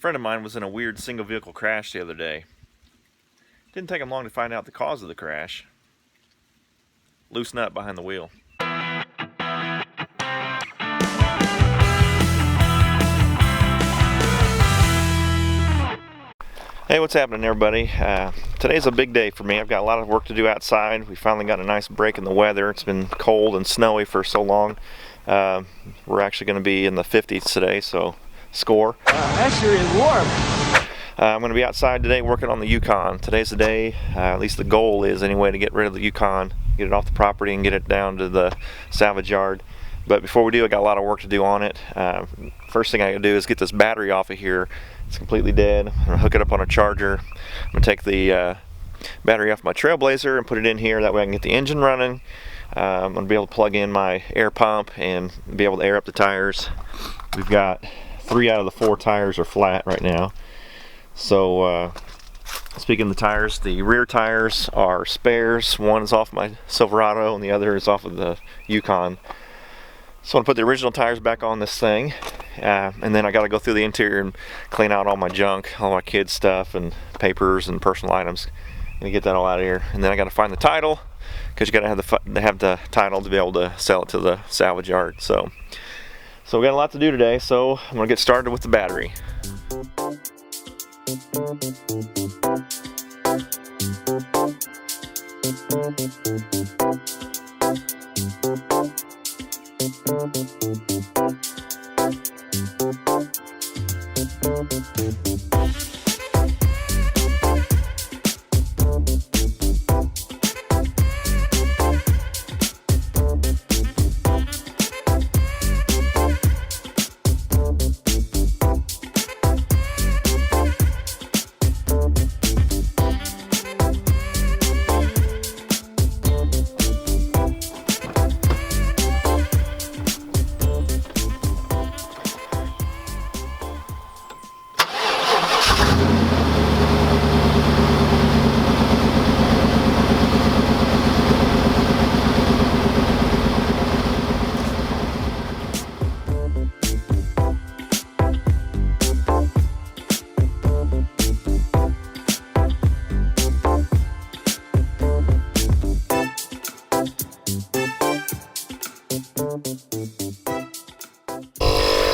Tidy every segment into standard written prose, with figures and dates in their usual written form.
friend of mine was in a weird single vehicle crash the other day. Didn't take him long to find out the cause of the crash. Loose nut behind the wheel. Hey, what's happening everybody? Today's a big day for me. I've got a lot of work to do outside. We finally got a nice break in the weather. It's been cold and snowy for so long. We're actually going to be in the 50s today, so score. That sure is warm. I'm going to be outside today working on the Yukon. Today's the day, at least the goal is anyway, to get rid of the Yukon, get it off the property and get it down to the salvage yard. But before we do, I got a lot of work to do on it. First thing I gotta do is get this battery off of here. It's completely dead. I'm gonna hook it up on a charger. I'm gonna take the battery off my Trailblazer and put it in here. That way I can get the engine running. I'm gonna be able to plug in my air pump and be able to air up the tires. We've got 3 out of the 4 tires are flat right now. So speaking of the tires, the rear tires are spares. One is off my Silverado and the other is off of the Yukon. So I'm gonna put the original tires back on this thing, and then I gotta go through the interior and clean out all my junk, all my kids' stuff and papers and personal items. I'm gonna get that all out of here, and then I gotta find the title, because you gotta have the title to be able to sell it to the salvage yard. So we got a lot to do today. So I'm gonna get started with the battery.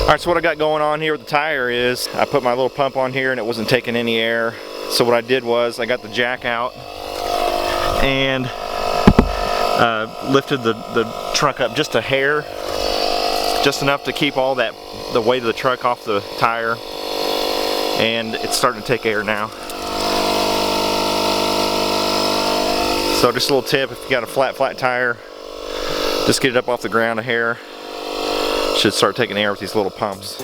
Alright, so what I got going on here with the tire is I put my little pump on here and it wasn't taking any air. So what I did was I got the jack out and lifted the truck up just a hair, just enough to keep all the weight of the truck off the tire, and it's starting to take air now. So just a little tip, if you got a flat tire, just get it up off the ground a hair. Should start taking air with these little pumps.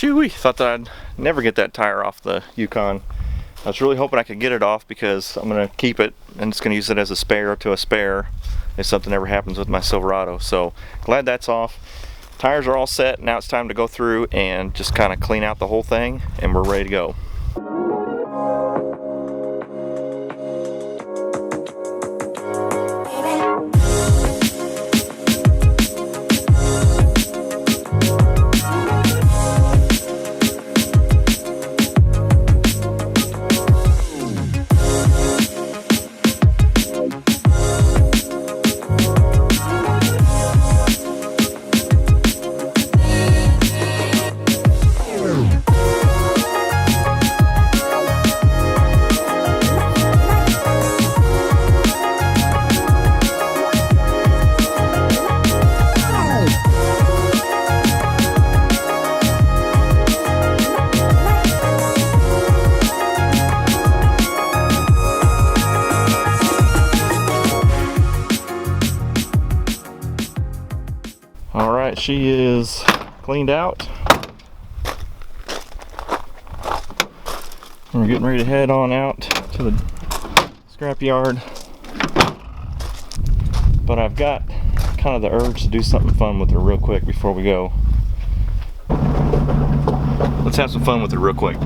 Shoo-wee, thought that I'd never get that tire off the Yukon. I was really hoping I could get it off because I'm going to keep it and just going to use it as a spare to a spare if something ever happens with my Silverado. So glad that's off. Tires are all set. Now it's time to go through and just kind of clean out the whole thing and we're ready to go. Alright, she is cleaned out. We're getting ready to head on out to the scrap yard. But I've got kind of the urge to do something fun with her real quick before we go. Let's have some fun with her real quick.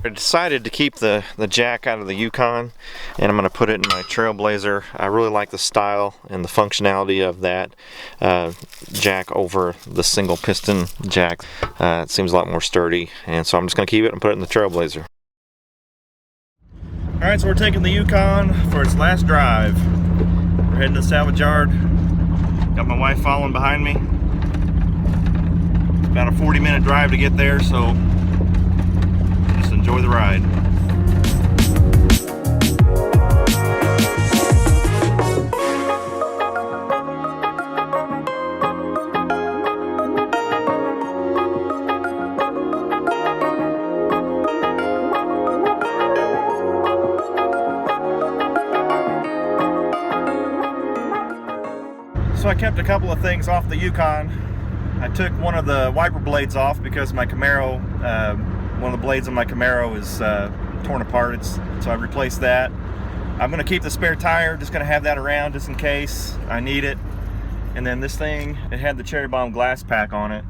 I decided to keep the jack out of the Yukon and I'm going to put it in my Trailblazer. I really like the style and the functionality of that jack over the single piston jack. It seems a lot more sturdy, and so I'm just going to keep it and put it in the Trailblazer. Alright, so we're taking the Yukon for its last drive. We're heading to the salvage yard. Got my wife following behind me. It's about a 40-minute drive to get there, so just enjoy the ride. So I kept a couple of things off the Yukon. I took one of the wiper blades off because my Camaro, one of the blades on my Camaro is torn apart. So I replaced that. I'm going to keep the spare tire, just going to have that around just in case I need it. And then this thing, it had the cherry bomb glass pack on it,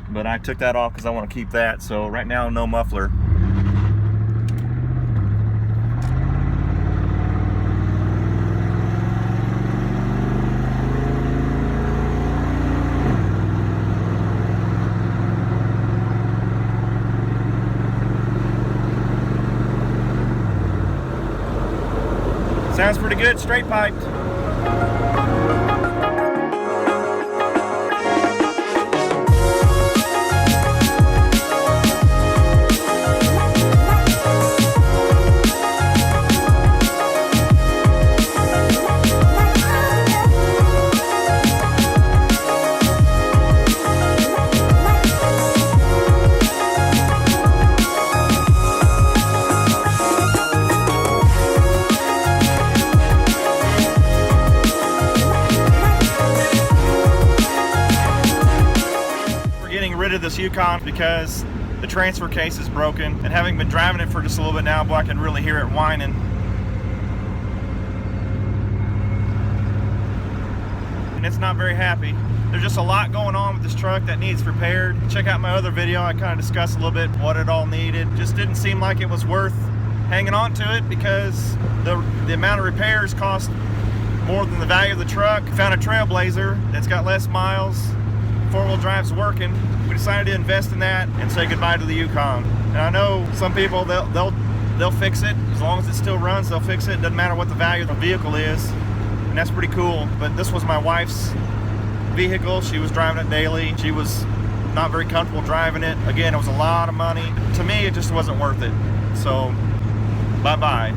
but I took that off because I want to keep that. So right now, no muffler. Sounds pretty good, straight piped. Rid of this Yukon because the transfer case is broken, and having been driving it for just a little bit now, boy, I can really hear it whining. And it's not very happy. There's just a lot going on with this truck that needs repaired. Check out my other video, I kind of discussed a little bit what it all needed. Just didn't seem like it was worth hanging on to it because the amount of repairs cost more than the value of the truck. Found a Trailblazer that's got less miles, four-wheel drive's working. We decided to invest in that and say goodbye to the Yukon. And I know some people, they'll fix it. As long as it still runs, they'll fix it. Doesn't matter what the value of the vehicle is. And that's pretty cool. But this was my wife's vehicle. She was driving it daily. She was not very comfortable driving it. Again, it was a lot of money. To me, it just wasn't worth it. So, bye-bye.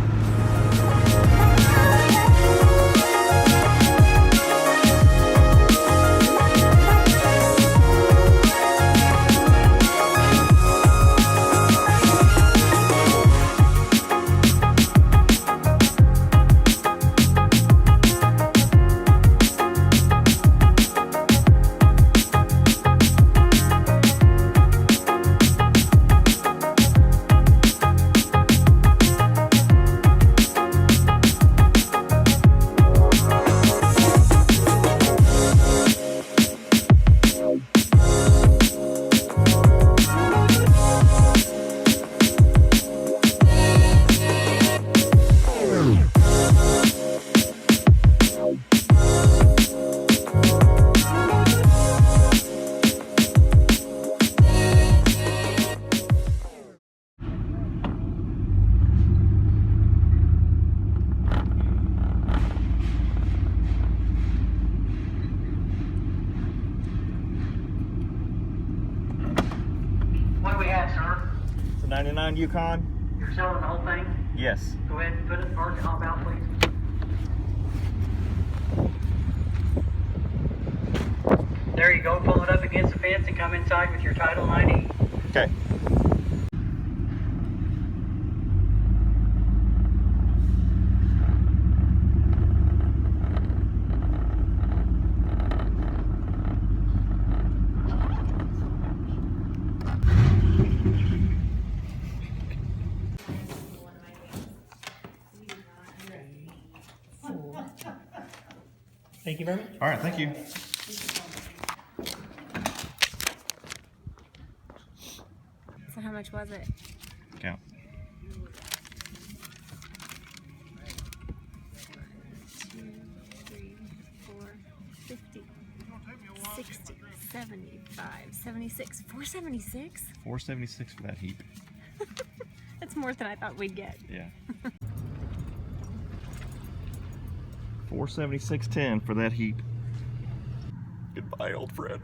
What do we have, sir? It's a 99 Yukon. You're selling the whole thing? Yes. Go ahead and put it, mark it off out, please. There you go. Pull it up against the fence and come inside with your title and ID. Okay. Thank you very much. All right, thank you. So how much was it? Count. 2, 3, 4, 50, 60, 75, 76, 476? 476 for that heap. That's more than I thought we'd get. Yeah. 476.10 for that heap. Goodbye, old friend.